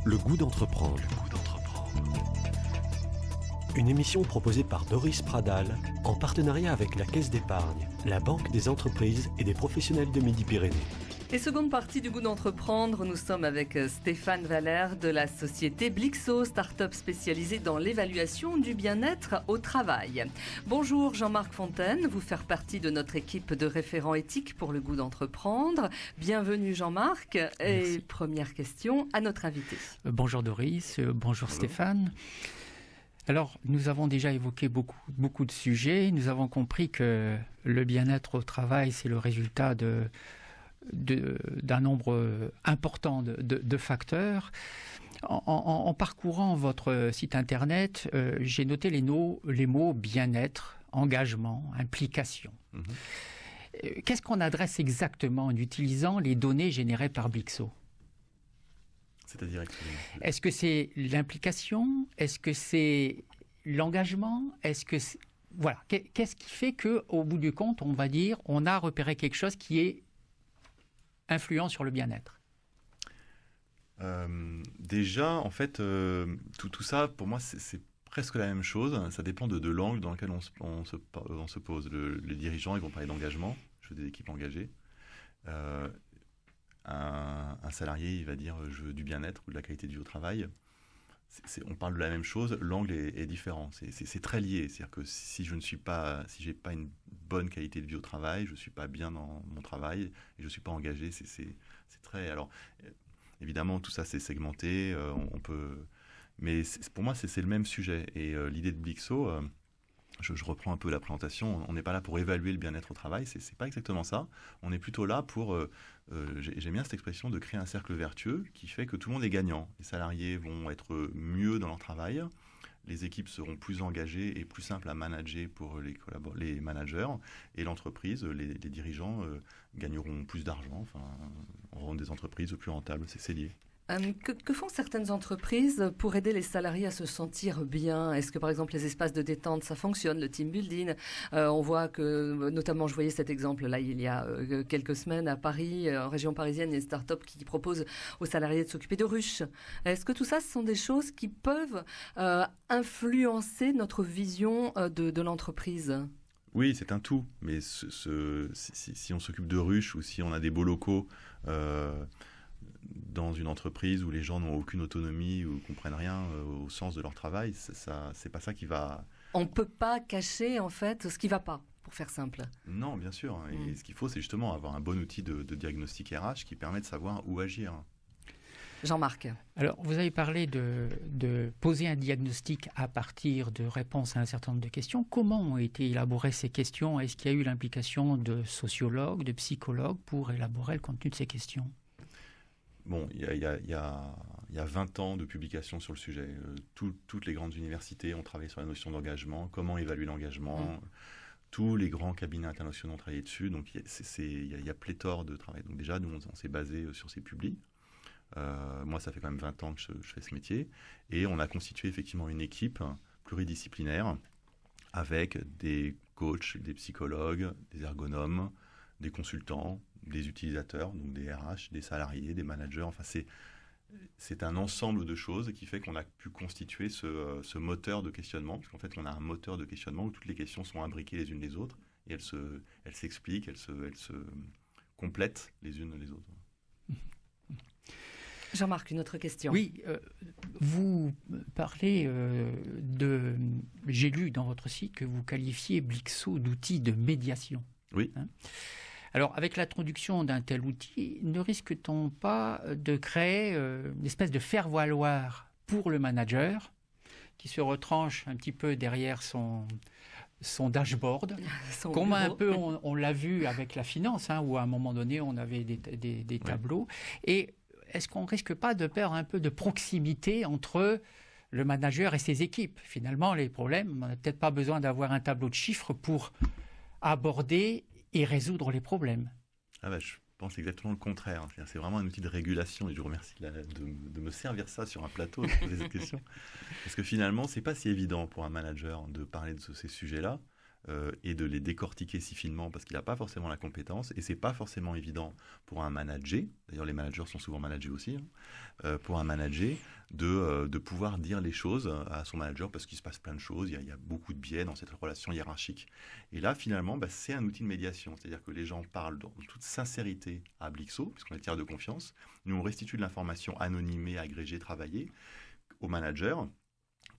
Le goût d'entreprendre. Une émission proposée par Doris Pradal en partenariat avec la Caisse d'épargne, la Banque des entreprises et des professionnels de Midi-Pyrénées. Et seconde partie du goût d'entreprendre, nous sommes avec Stéphane Valère de la société Blixo, start-up spécialisée dans l'évaluation du bien-être au travail. Bonjour Jean-Marc Fontaine, vous faites partie de notre équipe de référents éthiques pour le goût d'entreprendre. Bienvenue Jean-Marc. Et première question à notre invité. Bonjour Doris, bonjour Stéphane. Alors, nous avons déjà évoqué beaucoup de sujets. Nous avons compris que le bien-être au travail, c'est le résultat d'un nombre important de facteurs. En parcourant votre site internet, j'ai noté les mots bien-être, engagement, implication. Qu'est-ce qu'on adresse exactement en utilisant les données générées par Blixo ? C'est-à-dire, est-ce que c'est l'implication ? Est-ce que c'est l'engagement ? Voilà. Qu'est-ce qui fait qu'au bout du compte, on va dire, on a repéré quelque chose qui est influent sur le bien-être ? Déjà, en fait, tout ça, pour moi, c'est presque la même chose. Ça dépend de l'angle dans lequel on se pose. Les dirigeants, ils vont parler d'engagement. Je veux des équipes engagées. Un salarié, il va dire je veux du bien-être ou de la qualité de vie au travail. On parle de la même chose, l'angle est différent. C'est très lié. C'est-à-dire que si j'ai pas une bonne qualité de vie au travail, je suis pas bien dans mon travail et je suis pas engagé. C'est très. Alors évidemment tout ça c'est segmenté. On peut, mais pour moi c'est le même sujet. Et l'idée de Blixo. Je reprends un peu la présentation. On n'est pas là pour évaluer le bien-être au travail. C'est pas exactement ça. On est plutôt là pour, j'aime bien cette expression, de créer un cercle vertueux qui fait que tout le monde est gagnant. Les salariés vont être mieux dans leur travail. Les équipes seront plus engagées et plus simples à manager pour les managers. Et l'entreprise, les dirigeants gagneront plus d'argent. Enfin, auront des entreprises plus rentables. C'est lié. Que font certaines entreprises pour aider les salariés à se sentir bien ? Est-ce que par exemple les espaces de détente, ça fonctionne, le team building ? On voit que, notamment je voyais cet exemple là il y a quelques semaines à Paris, en région parisienne, il y a une start-up qui propose aux salariés de s'occuper de ruches. Est-ce que tout ça, ce sont des choses qui peuvent influencer notre vision de l'entreprise ? Oui, c'est un tout, mais si on s'occupe de ruches ou si on a des beaux locaux dans une entreprise où les gens n'ont aucune autonomie ou comprennent rien au sens de leur travail, c'est pas ça qui va... On peut pas cacher en fait ce qui va pas, pour faire simple. Non, bien sûr. Et ce qu'il faut, c'est justement avoir un bon outil de diagnostic RH qui permet de savoir où agir. Jean-Marc. Alors, vous avez parlé de poser un diagnostic à partir de réponses à un certain nombre de questions. Comment ont été élaborées ces questions ? Est-ce qu'il y a eu l'implication de sociologues, de psychologues pour élaborer le contenu de ces questions ? Bon, il y a 20 ans de publications sur le sujet. Toutes les grandes universités ont travaillé sur la notion d'engagement, comment évaluer l'engagement. Tous les grands cabinets internationaux ont travaillé dessus. Donc, il y a pléthore de travail. Donc déjà, nous, on s'est basé sur ces publis. Moi, ça fait quand même 20 ans que je fais ce métier. Et on a constitué effectivement une équipe pluridisciplinaire avec des coachs, des psychologues, des ergonomes, des consultants, des utilisateurs, donc des RH, des salariés, des managers. Enfin, c'est un ensemble de choses qui fait qu'on a pu constituer ce moteur de questionnement, parce qu'en fait, on a un moteur de questionnement où toutes les questions sont imbriquées les unes les autres et elles s'expliquent, elles se complètent les unes les autres. Jean-Marc, une autre question. Oui, vous parlez j'ai lu dans votre site que vous qualifiez Blixo d'outil de médiation. Oui. Alors, avec l'introduction d'un tel outil, ne risque-t-on pas de créer une espèce de faire-valoir pour le manager qui se retranche un petit peu derrière son dashboard, comme un peu on l'a vu avec la finance, où à un moment donné on avait des tableaux. Et est-ce qu'on risque pas de perdre un peu de proximité entre le manager et ses équipes ? Finalement, les problèmes, on n'a peut-être pas besoin d'avoir un tableau de chiffres pour aborder et résoudre les problèmes. Je pense exactement le contraire. C'est vraiment un outil de régulation et je vous remercie de me servir ça sur un plateau et de poser cette question. Parce que finalement, c'est pas si évident pour un manager de parler de ces sujets-là. et de les décortiquer si finement parce qu'il n'a pas forcément la compétence et c'est pas forcément évident pour un manager, d'ailleurs les managers sont souvent managés aussi, pour un manager de pouvoir dire les choses à son manager parce qu'il se passe plein de choses, il y a beaucoup de biais dans cette relation hiérarchique. Et là finalement c'est un outil de médiation, c'est-à-dire que les gens parlent dans toute sincérité à Blixo, puisqu'on est tiers de confiance, nous on restitue de l'information anonymée, agrégée, travaillée au manager,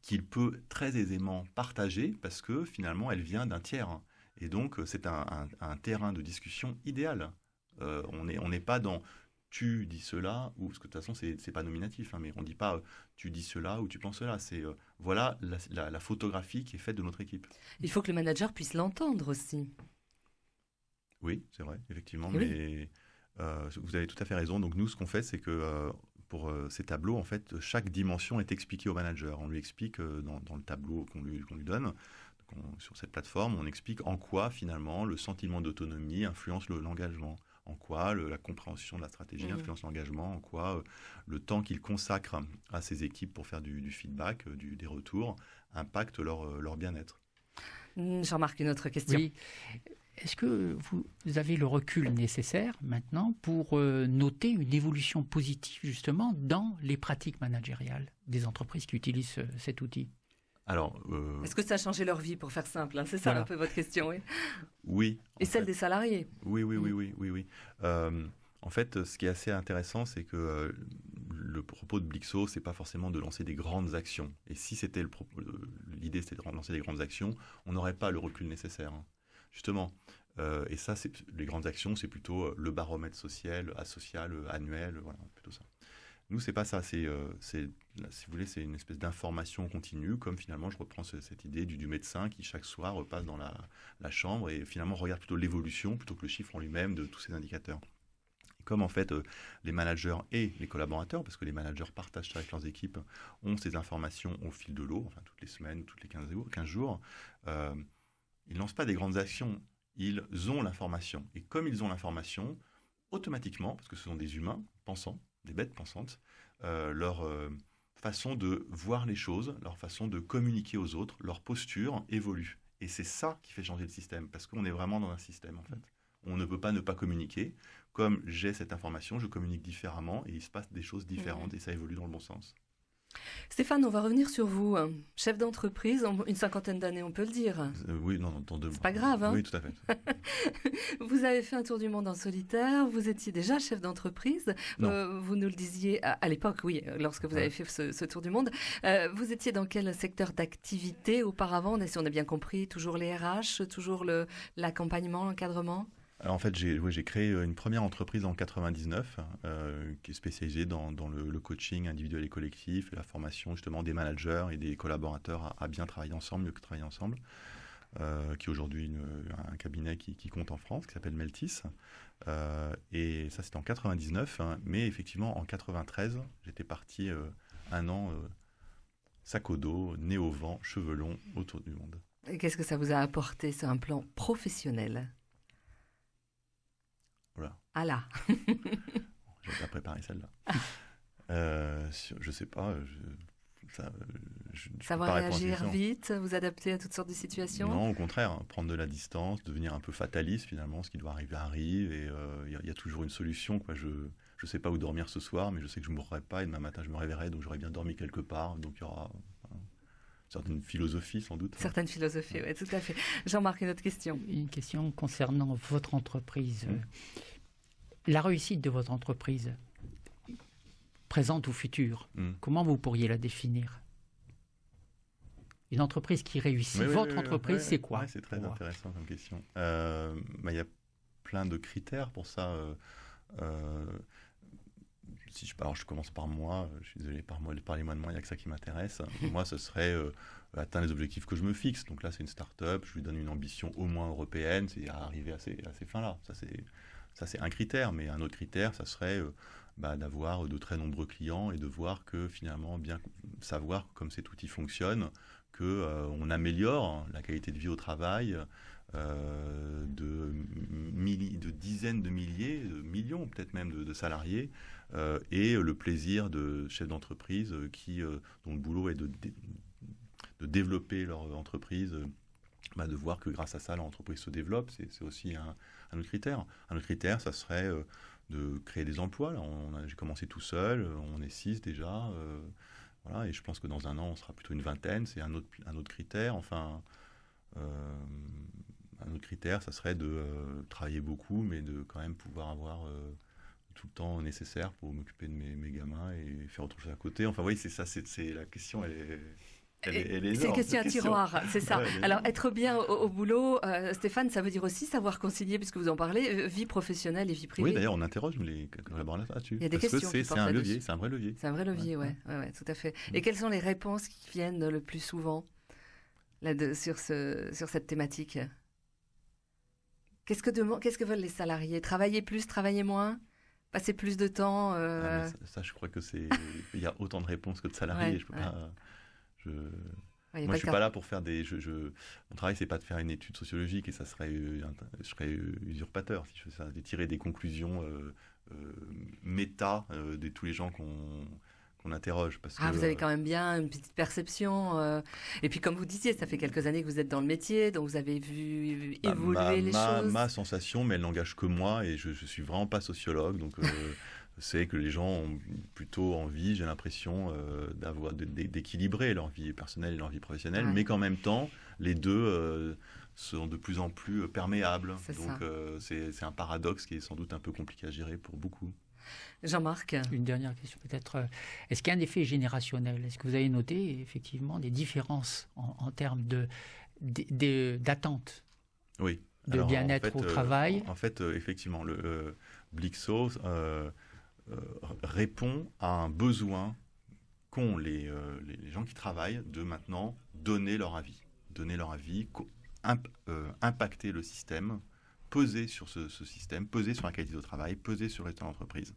qu'il peut très aisément partager parce que finalement elle vient d'un tiers. Et donc c'est un terrain de discussion idéal. On n'est pas dans tu dis cela, ou parce que de toute façon c'est pas nominatif, hein, mais on ne dit pas tu dis cela ou tu penses cela. C'est voilà la photographie qui est faite de notre équipe. Il faut que le manager puisse l'entendre aussi. Oui, c'est vrai, effectivement, Et mais vous avez tout à fait raison. Donc nous, ce qu'on fait, c'est que pour ces tableaux, en fait, chaque dimension est expliquée au manager. On lui explique dans le tableau qu'on lui donne, sur cette plateforme, on explique en quoi, finalement, le sentiment d'autonomie influence l'engagement, en quoi la compréhension de la stratégie influence l'engagement, en quoi le temps qu'il consacre à ses équipes pour faire du feedback, des retours, impacte leur bien-être. Jean-Marc, une autre question. Oui. Est-ce que vous avez le recul nécessaire maintenant pour noter une évolution positive justement dans les pratiques managériales des entreprises qui utilisent cet outil ? Alors, est-ce que ça a changé leur vie, pour faire simple, hein? C'est ça un peu votre question, oui. Oui. Et celle des salariés. Oui. En fait, ce qui est assez intéressant, c'est que le propos de Blixo, c'est pas forcément de lancer des grandes actions. Et si c'était l'idée, c'était de lancer des grandes actions, on n'aurait pas le recul nécessaire. Hein. Justement. Et ça, les grandes actions, c'est plutôt le baromètre social, annuel, voilà, plutôt ça. Nous, c'est pas ça. Si vous voulez, c'est une espèce d'information continue, comme finalement, je reprends cette idée du médecin qui chaque soir repasse dans la chambre et finalement regarde plutôt l'évolution plutôt que le chiffre en lui-même de tous ces indicateurs. Et comme en fait, les managers et les collaborateurs, parce que les managers partagent ça avec leurs équipes, ont ces informations au fil de l'eau, enfin toutes les semaines ou toutes les 15 jours, ils ne lancent pas des grandes actions. Ils ont l'information. Et comme ils ont l'information, automatiquement, parce que ce sont des humains pensants, des bêtes pensantes, leur façon de voir les choses, leur façon de communiquer aux autres, leur posture évolue. Et c'est ça qui fait changer le système, parce qu'on est vraiment dans un système, en fait. On ne peut pas ne pas communiquer. Comme j'ai cette information, je communique différemment, et il se passe des choses différentes, et ça évolue dans le bon sens. Stéphane, on va revenir sur vous. Chef d'entreprise, une 50aine d'années, on peut le dire. Oui, non, dans 2 mois. C'est pas grave, hein? Oui, tout à fait. Vous avez fait un tour du monde en solitaire, vous étiez déjà chef d'entreprise. Vous nous le disiez à l'époque, oui, lorsque vous avez fait ce tour du monde. Vous étiez dans quel secteur d'activité auparavant? Si on a bien compris, toujours les RH, toujours l'accompagnement, l'encadrement? Alors en fait, j'ai créé une première entreprise en 99 qui est spécialisée dans le coaching individuel et collectif et la formation justement des managers et des collaborateurs à bien travailler ensemble, mieux que travailler ensemble, qui est aujourd'hui un cabinet qui compte en France, qui s'appelle Meltis. Et ça, c'était en 99, hein, mais effectivement, en 93, j'étais parti un an, sac au dos, nez au vent, cheveux longs, autour du monde. Et qu'est-ce que ça vous a apporté sur un plan professionnel ? Voilà. Ah là. J'avais pas préparé celle-là. Je sais pas. Savoir réagir vite, vous adapter à toutes sortes de situations? Non, au contraire, hein, prendre de la distance, devenir un peu fataliste finalement, ce qui doit arriver arrive, et il y a toujours une solution, quoi. Je sais pas où dormir ce soir, mais je sais que je ne mourrai pas, et demain matin je me réveillerai, donc j'aurai bien dormi quelque part, donc il y aura une certaine philosophie sans doute. Certaines philosophies, oui, tout à fait. Jean-Marc, une autre question? Une question concernant votre entreprise. La réussite de votre entreprise, présente ou future, comment vous pourriez la définir? Une entreprise qui réussit. Votre entreprise, c'est quoi? C'est très intéressant comme question. Il y a plein de critères pour ça. Alors je commence par moi, je suis désolé, parlez-moi de moi, il n'y a que ça qui m'intéresse. Moi, ce serait atteindre les objectifs que je me fixe. Donc là, c'est une start-up, je lui donne une ambition au moins européenne, c'est arriver à ces fins-là. Ça, c'est un critère, mais un autre critère, ça serait d'avoir de très nombreux clients et de voir que finalement, bien savoir comme cet outil fonctionne, qu'on améliore la qualité de vie au travail de dizaines de milliers, de millions peut-être même de salariés, et le plaisir de chefs d'entreprise dont le boulot est de développer leur entreprise de voir que grâce à ça, l'entreprise se développe, c'est aussi un autre critère. Un autre critère, ça serait de créer des emplois. Là, j'ai commencé tout seul, on est 6 déjà, voilà, et je pense que dans un an, on sera plutôt une vingtaine. C'est un autre critère. Enfin, un autre critère, ça serait de travailler beaucoup, mais de quand même pouvoir avoir tout le temps nécessaire pour m'occuper de mes gamins et faire autre chose à côté. Enfin, oui, c'est ça, c'est la question, elle est énorme. C'est une question à tiroir, c'est ça. Ouais, alors, être bien au boulot, Stéphane, ça veut dire aussi savoir concilier, puisque vous en parlez, vie professionnelle et vie privée. Oui, d'ailleurs, on interroge les collaborateurs là-dessus. Il y a des parce questions. que c'est un levier, c'est un vrai levier. C'est un vrai levier, ouais, tout à fait. Et quelles sont les réponses qui viennent le plus souvent sur cette thématique ? Qu'est-ce que veulent les salariés ? Travailler plus, travailler moins ? Passer plus de temps ça, je crois que il y a autant de réponses que de salariés. Je peux pas. Moi, je suis pas là pour faire mon travail, c'est pas de faire une étude sociologique et ça serait, je serais usurpateur si je faisais ça, de tirer des conclusions méta de tous les gens qu'on interroge. Parce que, vous avez quand même bien une petite perception. Et puis, comme vous disiez, ça fait quelques années que vous êtes dans le métier, donc vous avez vu évoluer les choses. Ma sensation, mais elle n'engage que moi et je suis vraiment pas sociologue, donc c'est que les gens ont plutôt envie, j'ai l'impression, d'équilibrer leur vie personnelle et leur vie professionnelle, mais qu'en même temps, les deux sont de plus en plus perméables. Donc c'est un paradoxe qui est sans doute un peu compliqué à gérer pour beaucoup. Jean-Marc. Une dernière question peut-être. Est-ce qu'il y a un effet générationnel ? Est-ce que vous avez noté effectivement des différences en termes d'attente, oui. de bien-être au travail ? En fait, effectivement, le Blixo répond à un besoin qu'ont les gens qui travaillent de maintenant donner leur avis, impacter le système, peser sur ce système, peser sur la qualité au travail, peser sur l'état d'entreprise.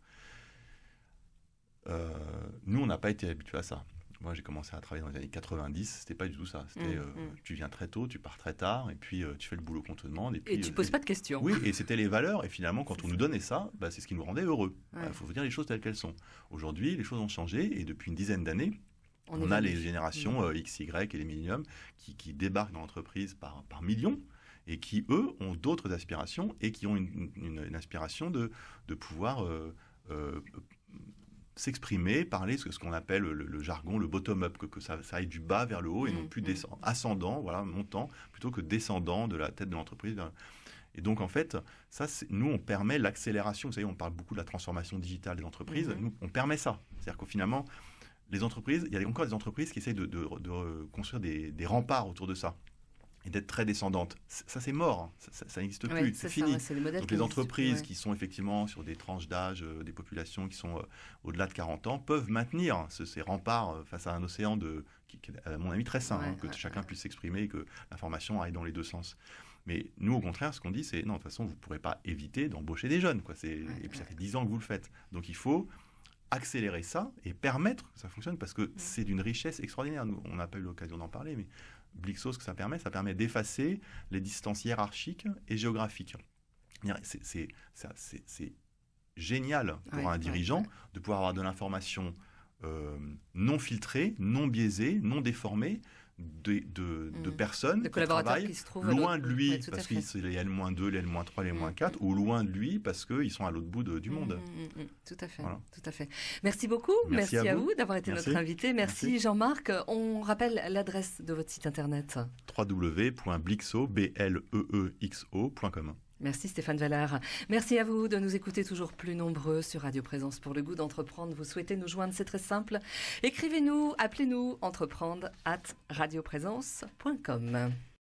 Nous, on n'a pas été habitués à ça. Moi, j'ai commencé à travailler dans les années 90, c'était pas du tout ça. C'était tu viens très tôt, tu pars très tard, et puis tu fais le boulot qu'on te demande. Et puis, tu poses pas de questions. Oui, et c'était les valeurs. Et finalement, quand on nous donnait ça, c'est ce qui nous rendait heureux. Il faut dire les choses telles qu'elles sont. Aujourd'hui, les choses ont changé, et depuis une dizaine d'années, on a les générations X, Y et les milléniums qui débarquent dans l'entreprise par millions, et qui, eux, ont d'autres aspirations, et qui ont une aspiration de pouvoir s'exprimer, parler ce qu'on appelle le jargon, le bottom-up, que ça aille du bas vers le haut et non plus ascendant, montant, plutôt que descendant de la tête de l'entreprise. Et donc, en fait, nous, on permet l'accélération. Vous savez, on parle beaucoup de la transformation digitale des entreprises. Nous, on permet ça. C'est-à-dire qu'au finalement, les entreprises, il y a encore des entreprises qui essayent de construire des remparts autour de ça et d'être très descendantes. Ça, c'est mort. Ça n'existe plus. C'est fini. Donc, les entreprises qui sont effectivement sur des tranches d'âge, des populations qui sont au-delà de 40 ans, peuvent maintenir ces remparts face à un océan qui est, à mon avis, très sain, que chacun puisse s'exprimer et que l'information aille dans les deux sens. Mais nous, au contraire, ce qu'on dit, c'est non, de toute façon, vous ne pourrez pas éviter d'embaucher des jeunes. Et puis, ça fait 10 ans que vous le faites. Donc, il faut accélérer ça et permettre que ça fonctionne parce que c'est d'une richesse extraordinaire. Nous, on n'a pas eu l'occasion d'en parler, mais Blixo, ce que ça permet d'effacer les distances hiérarchiques et géographiques. C'est génial pour un dirigeant de pouvoir avoir de l'information non filtrée, non biaisée, non déformée, de personnes qui travaillent loin de lui parce qu'il y a le -2, les -3, les -4, ou loin de lui parce qu'ils sont à l'autre bout du monde. Tout à fait, tout à fait. Merci beaucoup, merci à vous d'avoir été notre invité. Merci Jean-Marc. On rappelle l'adresse de votre site internet. www.blixo.com. Merci Stéphane Valard. Merci à vous de nous écouter toujours plus nombreux sur Radio Présence. Pour le goût d'entreprendre, vous souhaitez nous joindre, c'est très simple. Écrivez-nous, appelez-nous, entreprendre@radioprésence.com.